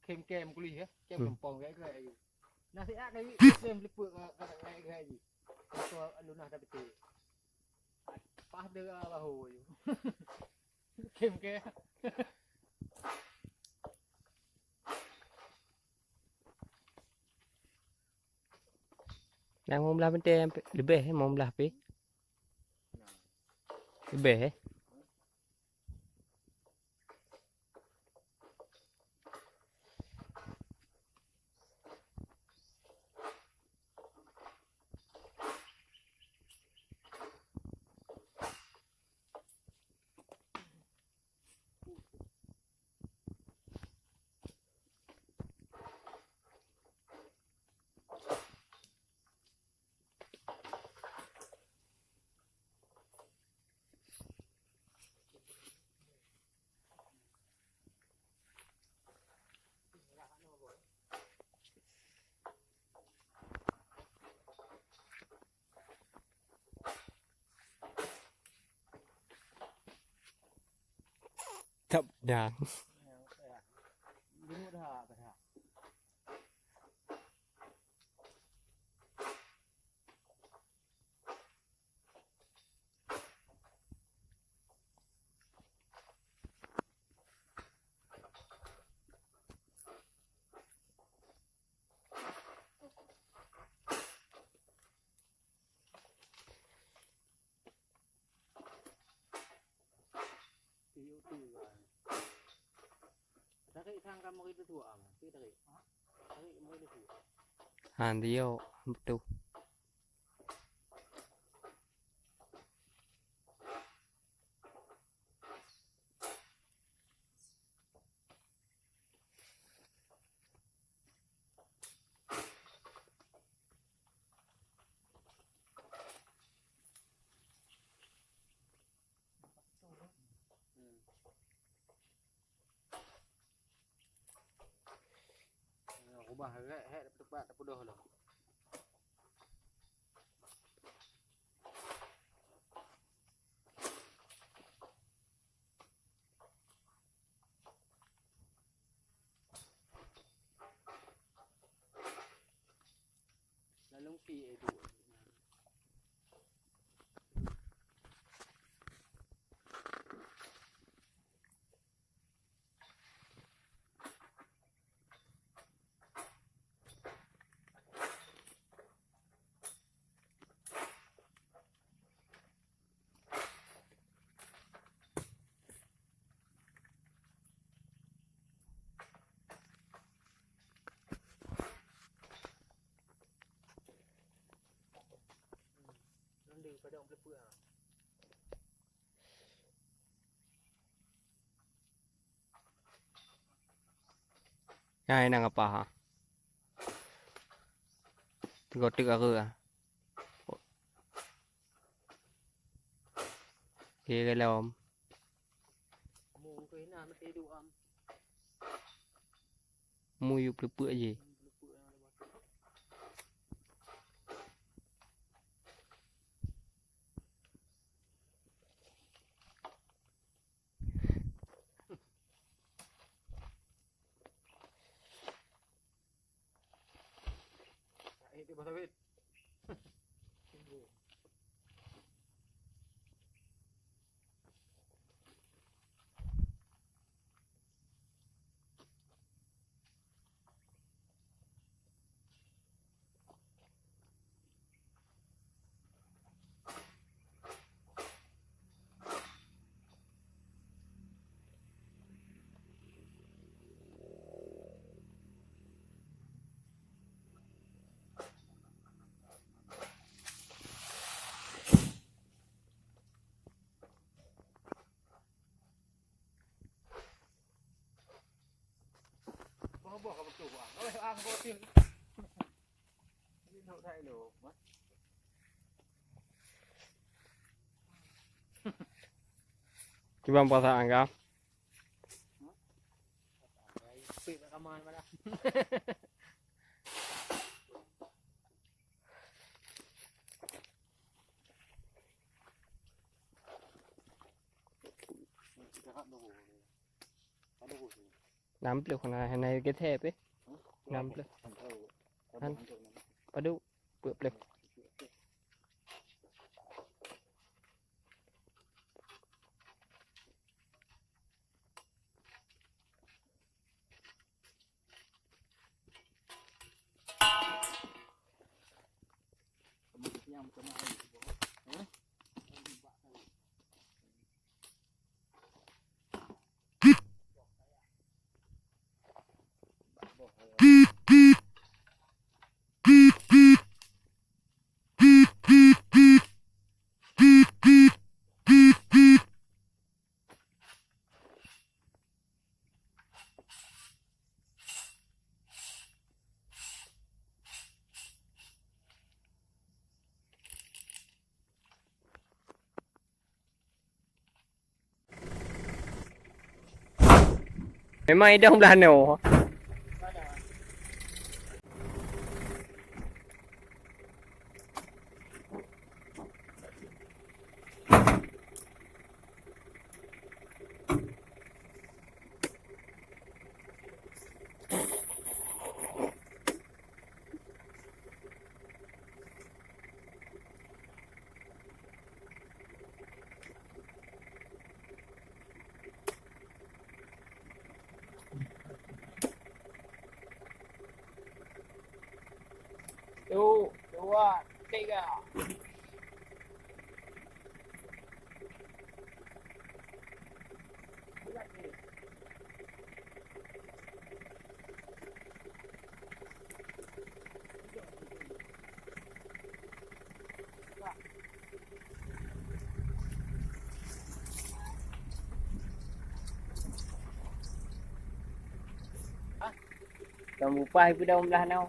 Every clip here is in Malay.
kem kem kuliah ya, kem gempong kayak gitu. Nasi ak kayak kem liput kayak gitu. Kalau lunah dah betul. Pas dia bahu je. Kem kem. Yang mau belah penting lebih mau belah pi. Lebih Thập đàn. Đứng dah dah. Tarik thang kamu itu tua am, tarik. Tarik mau itu tua. Hàn Dio betul. Ubah hek tepat pedoh lah. Lalu pi itu. Nanti pada orang peleput ah. Ngay nang apa ha? Gotik aku ah. Kia cái lom. Mu ke hina mesti duk am. Mu yu pelupuk je. Itu bahasa wit. Bỏ cái tủ à, nó lại ăn vô tiền. Đi thâu thay đồ mất. Coba perasaan kau. Pik rekaman mana? Kita kat dulu. Ada bos. Nampil kena hanai gethe pe. Nampil. Padu puk plek. Yang kena air tu. Memang ida belah no. Tu, dua, tiga. Kamu upah ibu dah belah no.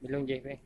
Belum je weh.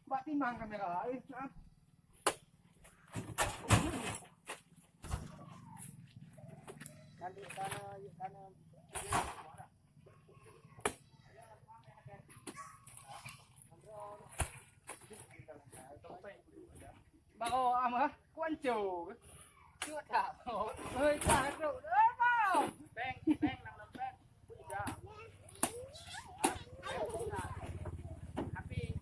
Mbak timang kamera. Maaf. Bao ama quan chủ chưa thả hơi thả rượu nữa vào beng beng nằm làm beng happy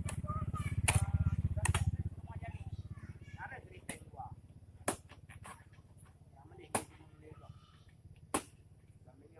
ada cerita gua sama dia ngomong kok sampai dia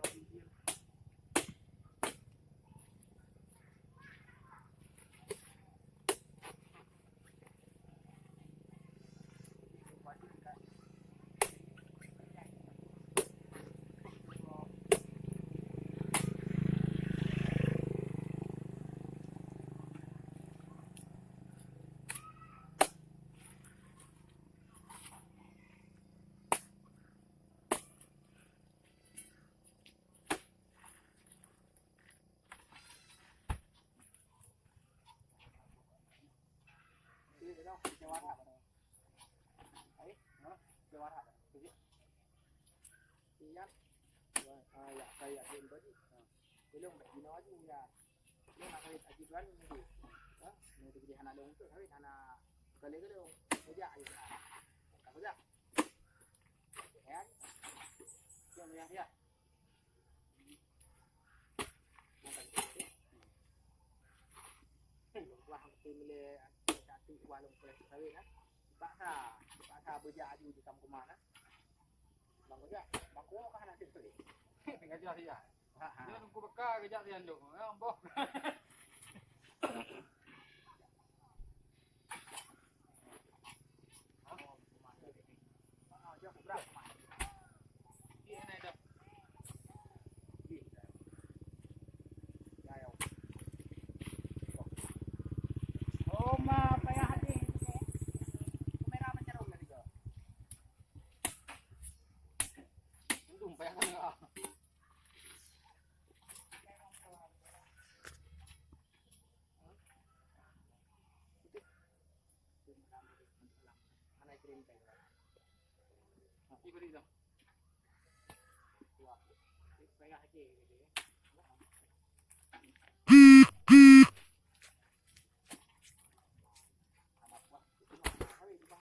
video đâu cho ăn hả ấy nó cho ăn hả cái gì thì nhá rồi dạ cây tiền có gì cái lông để nó chứ là nhưng mà cây chỉ đoán như gì đó người thì hana đông tự thấy hana cái lấy cái đâu cái dạ gì cả cái dạ thế chưa nghe thấy à wah pilih satu walung kulit sawit nah paksa berjadi di kampung mana bang kerja bang ko kan nanti tu tinggal jadi ya dia tunggu bekal kerja dia nduk boh Ibu di sana. Wah, ini banyak lagi.